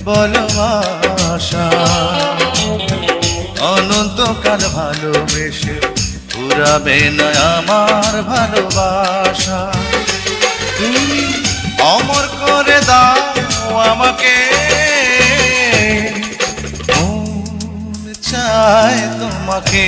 বলো আশা। অনন্তকাল ভালোবেসে ফুরাবে না আমার ভালোবাসা। তুমি অমর করে দাও আমাকে, মন চায় তোমাকে।